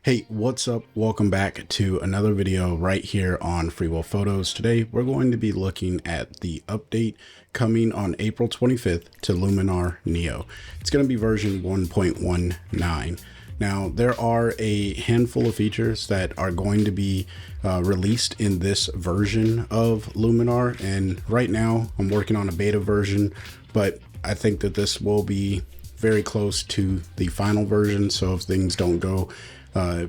Hey, what's up? Welcome back to another video right here on Free Will Photos. Today, we're going to be looking at the update coming on April 25th to Luminar Neo. It's going to be version 1.19. Now, there are a handful of features that are going to be released in this version of Luminar. And right now, I'm working on a beta version, but I think that this will be very close to the final version. So if things don't go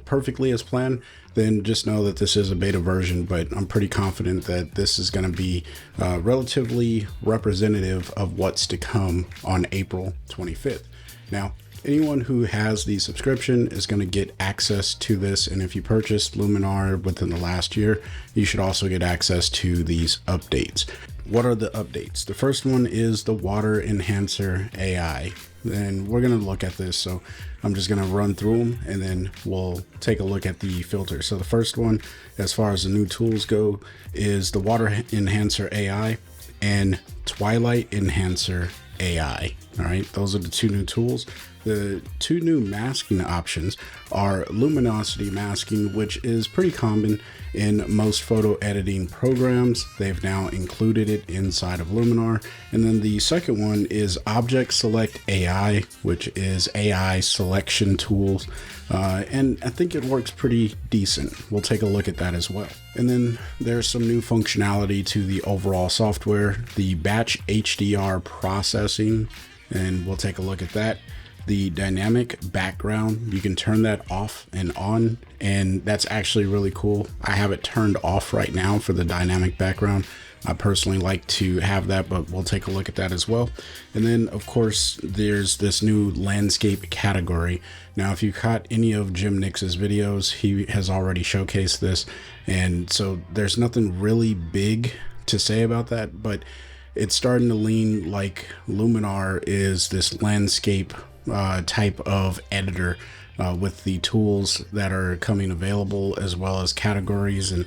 perfectly as planned, then just know that this is a beta version, but I'm pretty confident that this is going to be relatively representative of what's to come on April 25th. Now, anyone who has the subscription is going to get access to this, and if you purchased Luminar within the last year, you should also get access to these updates. What are the updates? The first one is the Water Enhancer AI, and we're going to look at this, so I'm just going to run through them and then we'll take a look at the filter. So the first one, as far as the new tools go, is the Water Enhancer AI and Twilight Enhancer AI. All right, those are the two new tools. The two new masking options are luminosity masking, which is pretty common in most photo editing programs. They've now included it inside of Luminar. And then the second one is Object Select AI, which is AI selection tools. And I think it works pretty decent. We'll take a look at that as well. And then there's some new functionality to the overall software, the batch HDR processing, and we'll take a look at that. The dynamic background, you can turn that off and on, and that's actually really cool. I have it turned off right now for the dynamic background. I personally like to have that, but we'll take a look at that as well. And then of course there's this new landscape category. Now if you caught any of Jim Nix's videos, he has already showcased this, and so there's nothing really big to say about that, but it's starting to lean like Luminar is this landscape type of editor with the tools that are coming available, as well as categories. And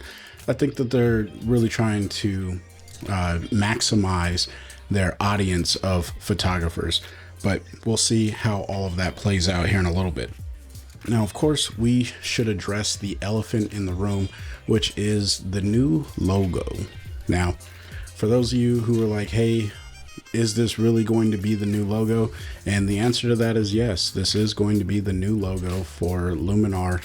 I think that they're really trying to maximize their audience of photographers, but we'll see how all of that plays out here in a little bit. Now, of course, we should address the elephant in the room, which is the new logo. Now, for those of you who are like, hey, is this really going to be the new logo? And the answer to that is yes, this is going to be the new logo for Luminar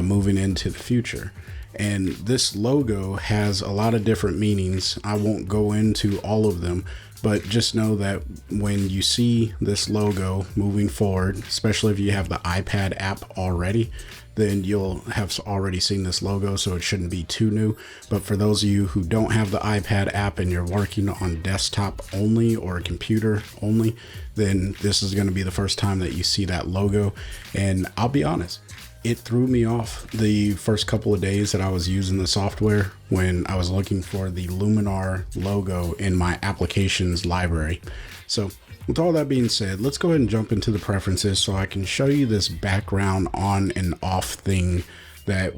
moving into the future. And this logo has a lot of different meanings. I won't go into all of them, but just know that when you see this logo moving forward, especially if you have the iPad app already, then you'll have already seen this logo, so it shouldn't be too new. But for those of you who don't have the iPad app and you're working on desktop only or computer only, then this is going to be the first time that you see that logo. And I'll be honest, it threw me off the first couple of days that I was using the software when I was looking for the Luminar logo in my applications library. So with all that being said, let's go ahead and jump into the preferences so I can show you this background on and off thing that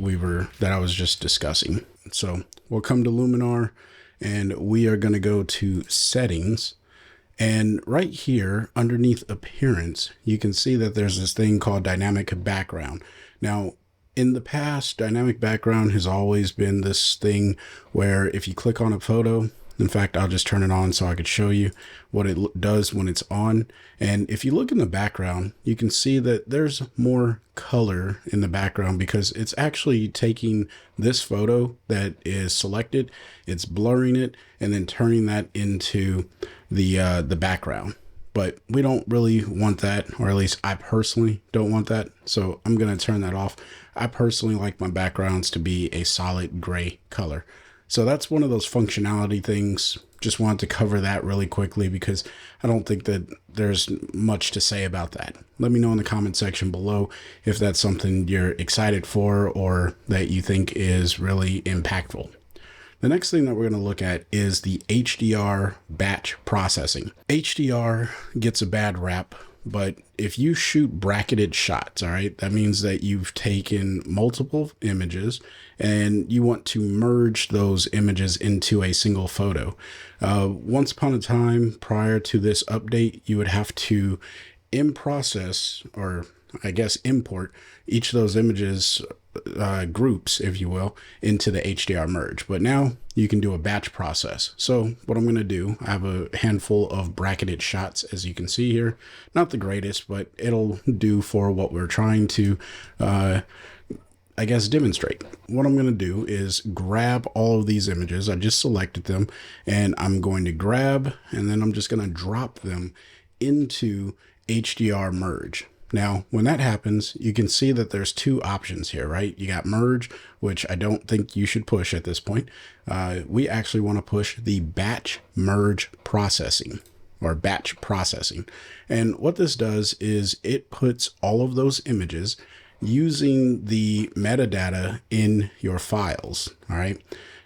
I was just discussing. So we'll come to Luminar and we are going to go to settings, and right here underneath appearance, you can see that there's this thing called dynamic background. Now, in the past, dynamic background has always been this thing where if you click on a photo, in fact, I'll just turn it on so I could show you what it does when it's on. And if you look in the background, you can see that there's more color in the background because it's actually taking this photo that is selected, it's blurring it, and then turning that into the background. But we don't really want that, or at least I personally don't want that. So I'm going to turn that off. I personally like my backgrounds to be a solid gray color. So that's one of those functionality things. Just wanted to cover that really quickly because I don't think that there's much to say about that. Let me know in the comment section below if that's something you're excited for or that you think is really impactful. The next thing that we're going to look at is the HDR batch processing. HDR gets a bad rap, but if you shoot bracketed shots, all right, that means that you've taken multiple images and you want to merge those images into a single photo. Once upon a time, prior to this update, you would have to in process, or I guess, import each of those images groups, if you will, into the HDR merge. But now you can do a batch process. So what I'm going to do, I have a handful of bracketed shots, as you can see here. Not the greatest, but it'll do for what we're trying to I guess demonstrate. What I'm going to do is grab all of these images. I just selected them, and I'm going to grab, and then I'm just going to drop them into HDR merge. Now, when that happens, you can see that there's two options here, right? You got merge, which I don't think you should push at this point. We actually want to push the batch merge processing, or batch processing. And what this does is it puts all of those images using the metadata in your files. All right.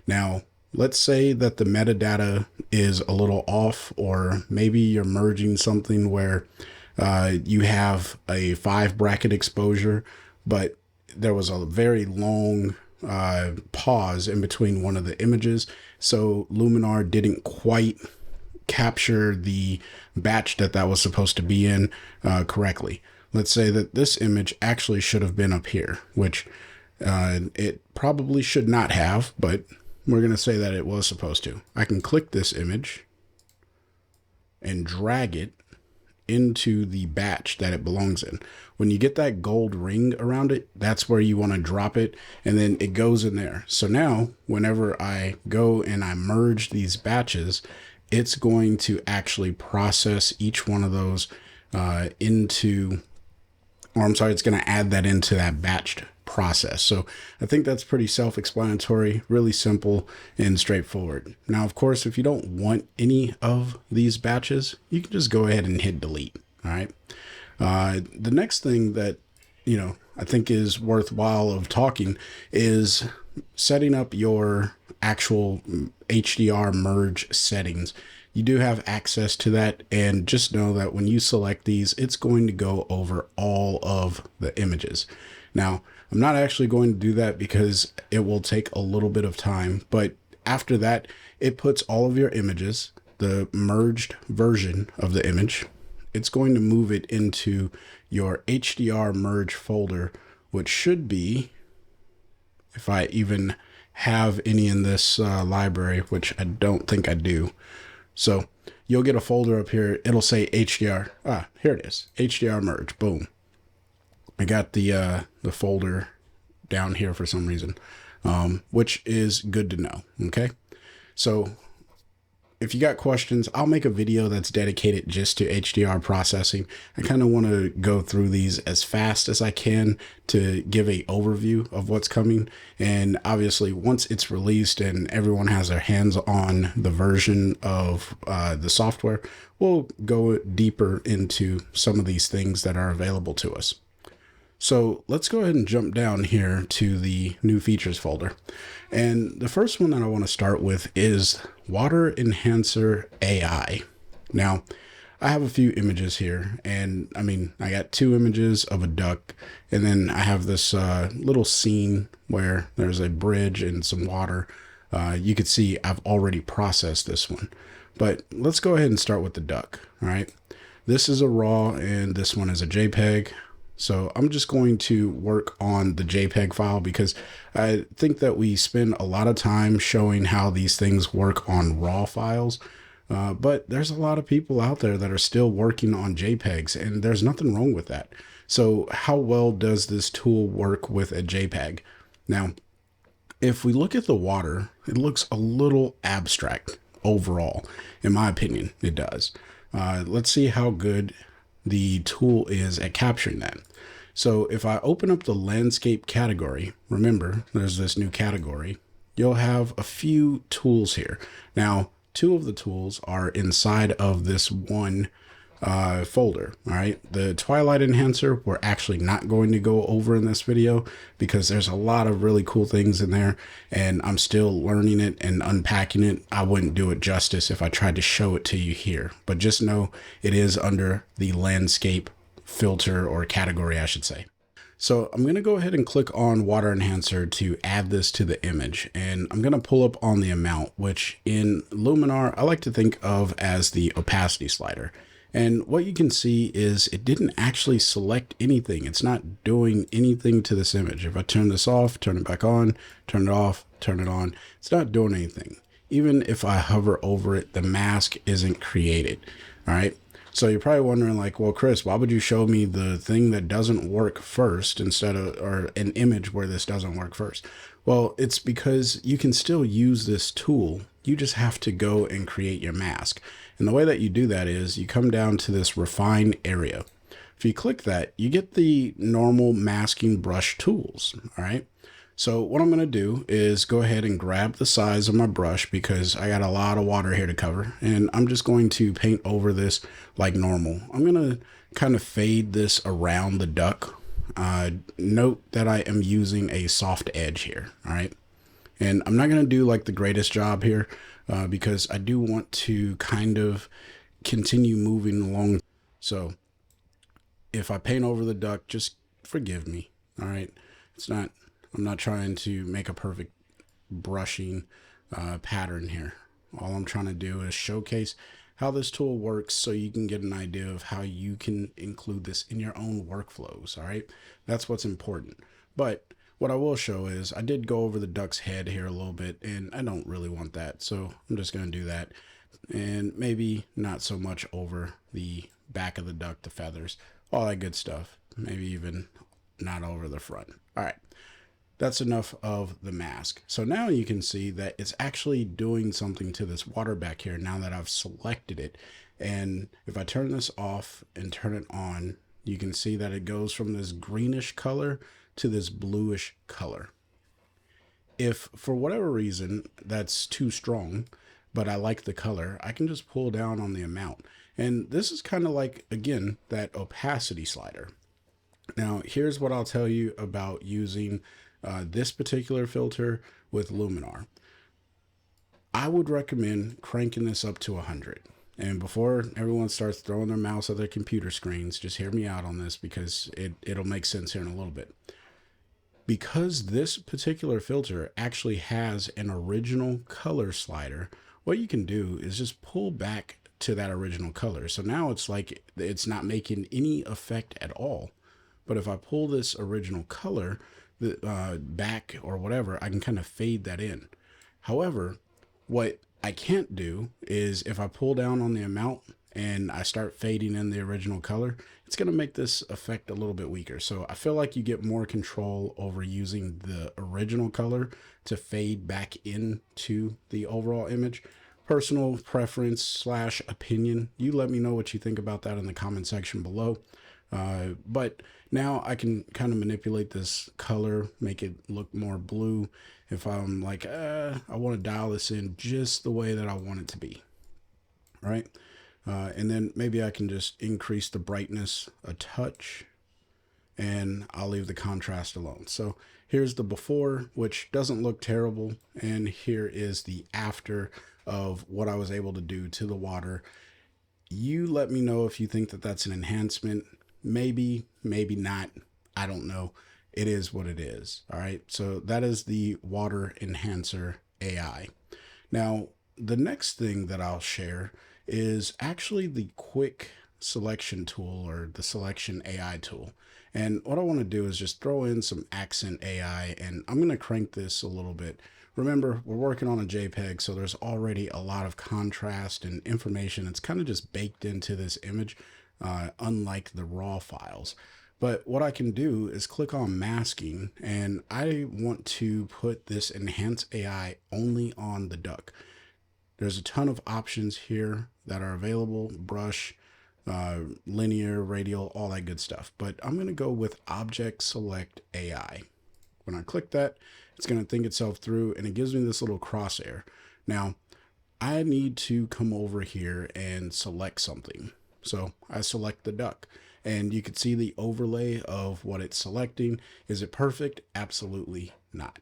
Now, let's say that the metadata is a little off, or maybe you're merging something where you have a 5 bracket exposure, but there was a very long pause in between one of the images. So Luminar didn't quite capture the batch that was supposed to be in correctly. Let's say that this image actually should have been up here, which it probably should not have, but we're going to say that it was supposed to. I can click this image and drag it into the batch that it belongs in. When you get that gold ring around it, that's where you want to drop it, and then it goes in there. So now whenever I go and I merge these batches, it's going to actually process each one of those it's going to add that into that batched process. So I think that's pretty self-explanatory, really simple and straightforward. Now, of course, if you don't want any of these batches, you can just go ahead and hit delete. All right. The next thing that, I think is worthwhile of talking is setting up your actual HDR merge settings. You do have access to that, and just know that when you select these, it's going to go over all of the images. Now, I'm not actually going to do that because it will take a little bit of time, but after that, it puts all of your images, the merged version of the image, it's going to move it into your HDR merge folder, which should be, if I even have any in this library, which I don't think I do. So you'll get a folder up here. It'll say HDR. Here it is. HDR merge. Boom. I got the folder down here for some reason, which is good to know. Okay. So if you got questions, I'll make a video that's dedicated just to HDR processing. I kind of want to go through these as fast as I can to give a overview of what's coming. And obviously once it's released and everyone has their hands on the version of the software, we'll go deeper into some of these things that are available to us. So let's go ahead and jump down here to the new features folder. And the first one that I want to start with is Water Enhancer AI. Now, I have a few images here, and I got 2 images of a duck, and then I have this little scene where there's a bridge and some water. You can see I've already processed this one, but let's go ahead and start with the duck. All right. This is a RAW and this one is a JPEG. So I'm just going to work on the JPEG file because I think that we spend a lot of time showing how these things work on RAW files. But there's a lot of people out there that are still working on JPEGs, and there's nothing wrong with that. So how well does this tool work with a JPEG? Now, if we look at the water, it looks a little abstract overall. In my opinion, it does. Let's see how good the tool is at capturing that. So if I open up the landscape category, remember there's this new category, you'll have a few tools here. Now, 2 of the tools are inside of this one folder. All right. The Twilight Enhancer, we're actually not going to go over in this video because there's a lot of really cool things in there and I'm still learning it and unpacking it. I wouldn't do it justice if I tried to show it to you here, but just know it is under the landscape filter or category, I should say. So I'm going to go ahead and click on Water Enhancer to add this to the image, and I'm going to pull up on the amount, which in Luminar, I like to think of as the opacity slider. And what you can see is it didn't actually select anything. It's not doing anything to this image. If I turn this off, turn it back on, turn it off, turn it on, it's not doing anything. Even if I hover over it, the mask isn't created. All right. So you're probably wondering like, well, Chris, why would you show me the thing that doesn't work first instead of, or an image where this doesn't work first? Well, it's because you can still use this tool. You just have to go and create your mask. And the way that you do that is you come down to this refine area. If you click that, you get the normal masking brush tools. All right. So what I'm going to do is go ahead and grab the size of my brush because I got a lot of water here to cover, and I'm just going to paint over this like normal. I'm going to kind of fade this around the duck. Note that I am using a soft edge here. All right. And I'm not going to do like the greatest job here because I do want to kind of continue moving along. So if I paint over the duck, just forgive me. All right. I'm not trying to make a perfect brushing pattern here. All I'm trying to do is showcase how this tool works so you can get an idea of how you can include this in your own workflows. All right. That's what's important. But what I will show is I did go over the duck's head here a little bit, and I don't really want that. So I'm just going to do that. And maybe not so much over the back of the duck, the feathers, all that good stuff. Maybe even not over the front. All right. That's enough of the mask. So now you can see that it's actually doing something to this water back here now that I've selected it. And if I turn this off and turn it on, you can see that it goes from this greenish color to this bluish color. If for whatever reason that's too strong, but I like the color, I can just pull down on the amount. And this is kind of like, again, that opacity slider. Now, here's what I'll tell you about using this particular filter with Luminar. I would recommend cranking this up to 100. And before everyone starts throwing their mouse at their computer screens, just hear me out on this because it'll make sense here in a little bit. Because this particular filter actually has an original color slider, what you can do is just pull back to that original color. So now it's like it's not making any effect at all. But if I pull this original color back or whatever, I can kind of fade that in. However, what I can't do is if I pull down on the amount and I start fading in the original color, it's going to make this effect a little bit weaker. So I feel like you get more control over using the original color to fade back into the overall image. Personal preference / opinion. You let me know what you think about that in the comment section below. But now I can kind of manipulate this color, make it look more blue. If I'm like, I want to dial this in just the way that I want it to be. Right. And then maybe I can just increase the brightness a touch and I'll leave the contrast alone. So here's the before, which doesn't look terrible. And here is the after of what I was able to do to the water. You let me know if you think that that's an enhancement. Maybe, maybe not. I don't know. It is what it is. All right. So that is the water enhancer AI. Now, the next thing that I'll share is actually the quick selection tool or the selection AI tool. And what I want to do is just throw in some accent AI, and I'm going to crank this a little bit. Remember, we're working on a JPEG, so there's already a lot of contrast and information that's kind of just baked into this image. Unlike the raw files. But what I can do is click on masking, and I want to put this enhance AI only on the duck. There's a ton of options here that are available: brush, linear, radial, all that good stuff. But I'm going to go with object select AI. When I click that, it's going to think itself through, and it gives me this little crosshair. Now, I need to come over here and select something. So I select the duck, and you can see the overlay of what it's selecting. Is it perfect? Absolutely not.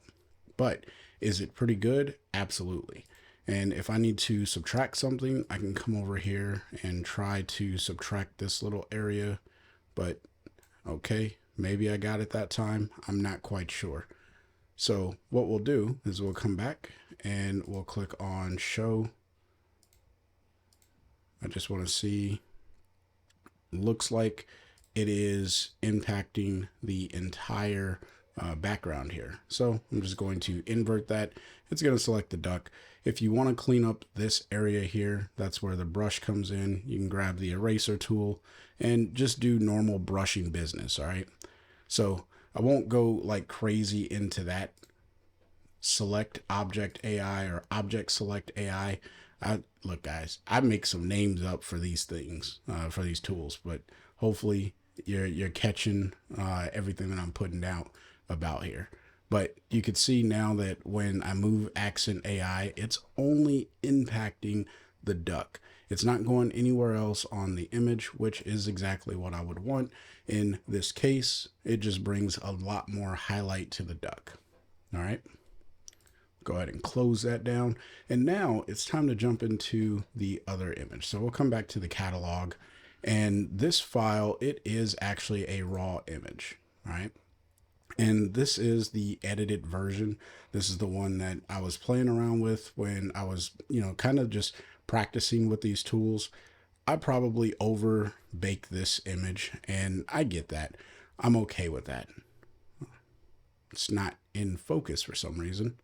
But is it pretty good? Absolutely. And if I need to subtract something, I can come over here and try to subtract this little area. But okay, maybe I got it that time. I'm not quite sure. So what we'll do is we'll come back and we'll click on show. I just want to see. looks like it is impacting the entire background here. So I'm just going to invert that. It's going to select the duck. If you want to clean up this area here, that's where the brush comes in. You can grab the eraser tool and just do normal brushing business. All right. So I won't go like crazy into that select object AI or object select AI. Look, guys, I make some names up for these things, for these tools, but hopefully you're catching everything that I'm putting out about here. But you can see now that when I move accent AI, it's only impacting the duck. It's not going anywhere else on the image, which is exactly what I would want. In this case, it just brings a lot more highlight to the duck. All right. Go ahead and close that down. And now it's time to jump into the other image. So we'll come back to the catalog, and this file, it is actually a raw image. All right. And this is the edited version. This is the one that I was playing around with when I was, kind of just practicing with these tools. I probably over bake this image, and I get that. I'm okay with that. It's not in focus for some reason.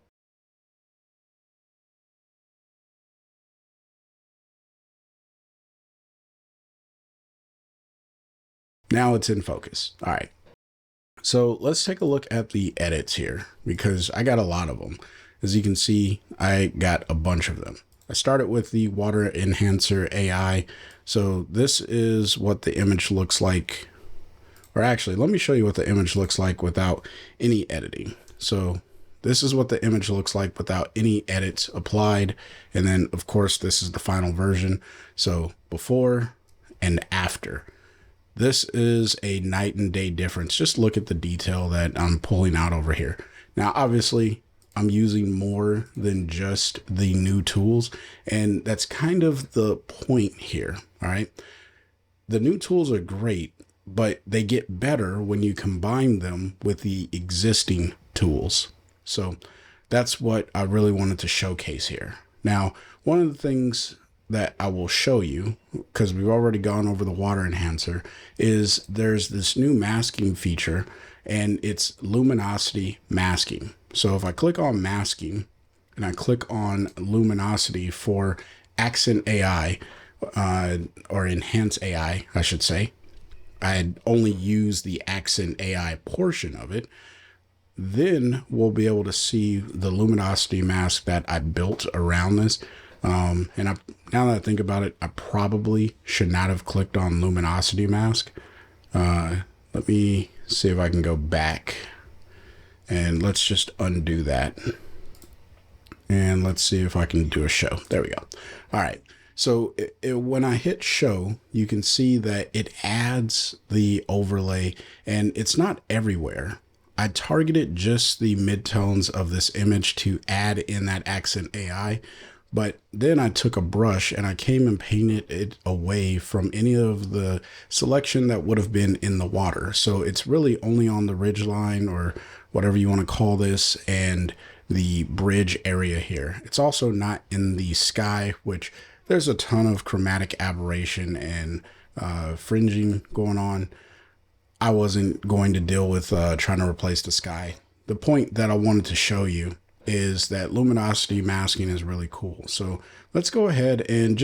Now it's in focus. All right. So let's take a look at the edits here, because I got a lot of them. As you can see, I got a bunch of them. I started with the water enhancer AI. So this is what the image looks like. Or actually, let me show you what the image looks like without any editing. So this is what the image looks like without any edits applied. And then of course, this is the final version. So before and after. This is a night and day difference. Just look at the detail that I'm pulling out over here. Now, obviously, I'm using more than just the new tools, and that's kind of the point here. All right. The new tools are great, but they get better when you combine them with the existing tools. So that's what I really wanted to showcase here. Now, one of the things that I will show you, because we've already gone over the water enhancer, is there's this new masking feature, and it's luminosity masking. So if I click on masking and I click on luminosity for accent AI, or enhance AI, I should say, I had only used the accent AI portion of it. Then we'll be able to see the luminosity mask that I built around this. And now that I think about it, I probably should not have clicked on Luminosity Mask. Let me see if I can go back, and let's just undo that. And let's see if I can do a show. There we go. All right. So when I hit show, you can see that it adds the overlay, and it's not everywhere. I targeted just the midtones of this image to add in that accent AI. But then I took a brush and I came and painted it away from any of the selection that would have been in the water. So it's really only on the ridge line, or whatever you want to call this, and the bridge area here. It's also not in the sky, which there's a ton of chromatic aberration and fringing going on. I wasn't going to deal with trying to replace the sky. The point that I wanted to show you is that luminosity masking is really cool. So let's go ahead and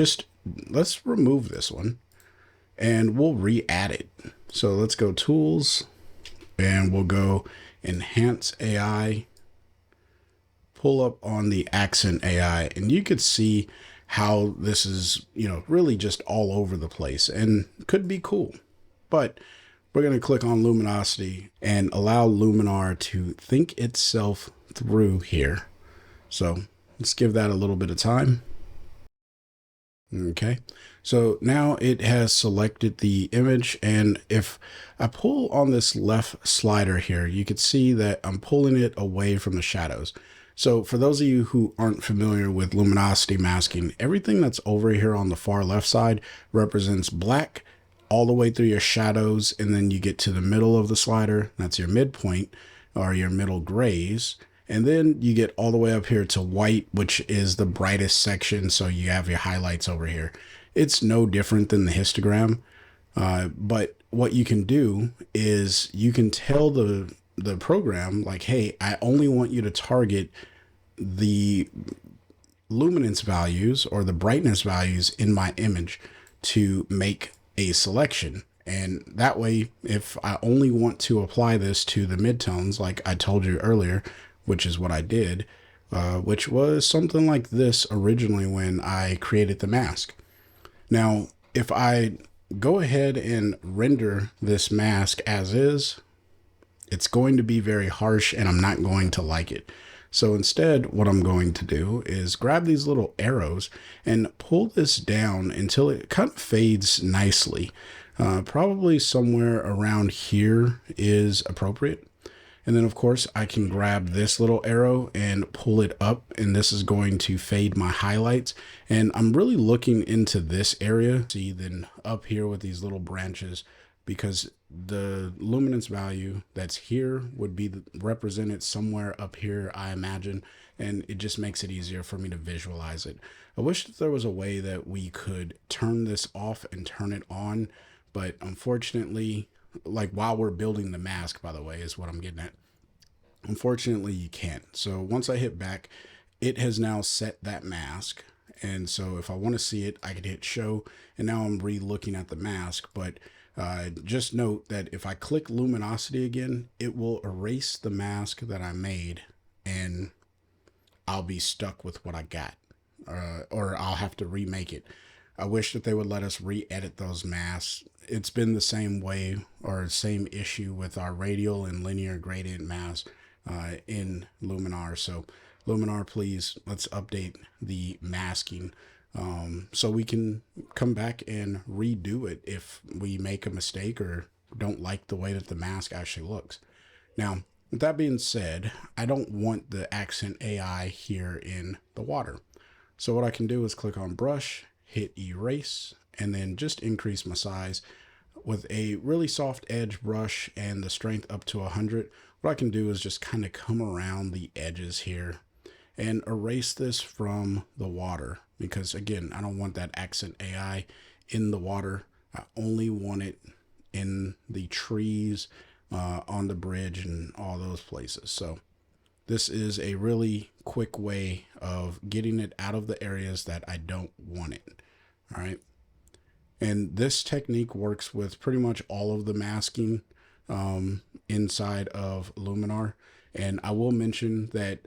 let's remove this one, and we'll re-add it. So let's go tools, and we'll go enhance AI, pull up on the accent AI, and you could see how this is, really just all over the place and could be cool. But we're going to click on luminosity and allow Luminar to think itself through here. So let's give that a little bit of time. Okay, so now it has selected the image, and if I pull on this left slider here, you can see that I'm pulling it away from the shadows. So for those of you who aren't familiar with luminosity masking, everything that's over here on the far left side represents black all the way through your shadows, and then you get to the middle of the slider, that's your midpoint or your middle grays. And then you get all the way up here to white, which is the brightest section. So you have your highlights over here. It's no different than the histogram. But what you can do is you can tell the program like, hey, I only want you to target the luminance values or the brightness values in my image to make a selection. And that way, if I only want to apply this to the midtones, like I told you earlier, which is what I did, which was something like this originally when I created the mask. Now, if I go ahead and render this mask as is, it's going to be very harsh and I'm not going to like it. So instead, what I'm going to do is grab these little arrows and pull this down until it kind of fades nicely. Probably somewhere around here is appropriate. And then of course I can grab this little arrow and pull it up, and this is going to fade my highlights. And I'm really looking into this area. See, then up here with these little branches, because the luminance value that's here would be represented somewhere up here, I imagine, and it just makes it easier for me to visualize it. I wish that there was a way that we could turn this off and turn it on, but unfortunately, like while we're building the mask, by the way, is what I'm getting at. Unfortunately, you can't. So once I hit back, it has now set that mask. And so if I want to see it, I can hit show. And now I'm re-looking at the mask. But just note that if I click luminosity again, it will erase the mask that I made, and I'll be stuck with what I got, or I'll have to remake it. I wish that they would let us re-edit those masks. It's been the same way or same issue with our radial and linear gradient masks in Luminar. So Luminar, please, let's update the masking so we can come back and redo it if we make a mistake or don't like the way that the mask actually looks. Now, with that being said, I don't want the accent AI here in the water. So what I can do is click on brush, hit erase, and then just increase my size with a really soft edge brush and the strength up to 100. What I can do is just kind of come around the edges here and erase this from the water, because again, I don't want that accent AI in the water. I only want it in the trees, on the bridge, and all those places. So this is a really quick way of getting it out of the areas that I don't want it. All right. And this technique works with pretty much all of the masking inside of Luminar. And I will mention that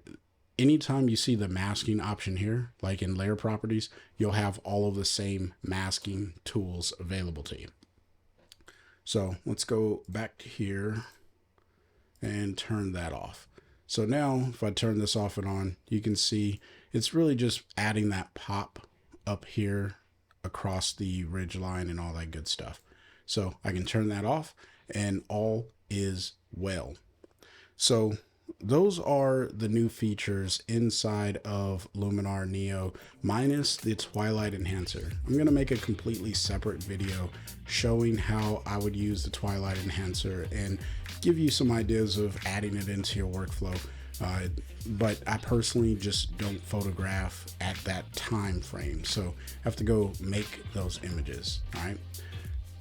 anytime you see the masking option here, like in layer properties, you'll have all of the same masking tools available to you. So let's go back to here and turn that off. So now if I turn this off and on, you can see it's really just adding that pop up here across the ridge line and all that good stuff. So I can turn that off and all is well. So those are the new features inside of Luminar Neo, minus the Twilight Enhancer. I'm going to make a completely separate video showing how I would use the Twilight Enhancer and give you some ideas of adding it into your workflow. But I personally just don't photograph at that time frame, so I have to go make those images. All right.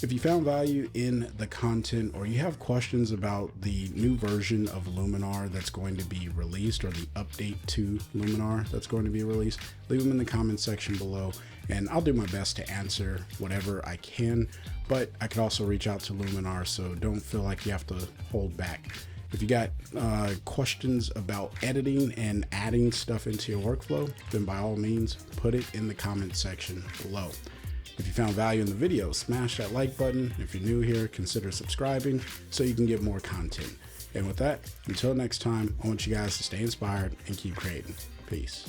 If you found value in the content, or you have questions about the new version of Luminar that's going to be released, or the update to Luminar that's going to be released, leave them in the comment section below, and I'll do my best to answer whatever I can. But I could also reach out to Luminar, so don't feel like you have to hold back. If you got questions about editing and adding stuff into your workflow, then by all means, put it in the comment section below. If you found value in the video, smash that like button. If you're new here, consider subscribing so you can get more content. And with that, until next time, I want you guys to stay inspired and keep creating. Peace.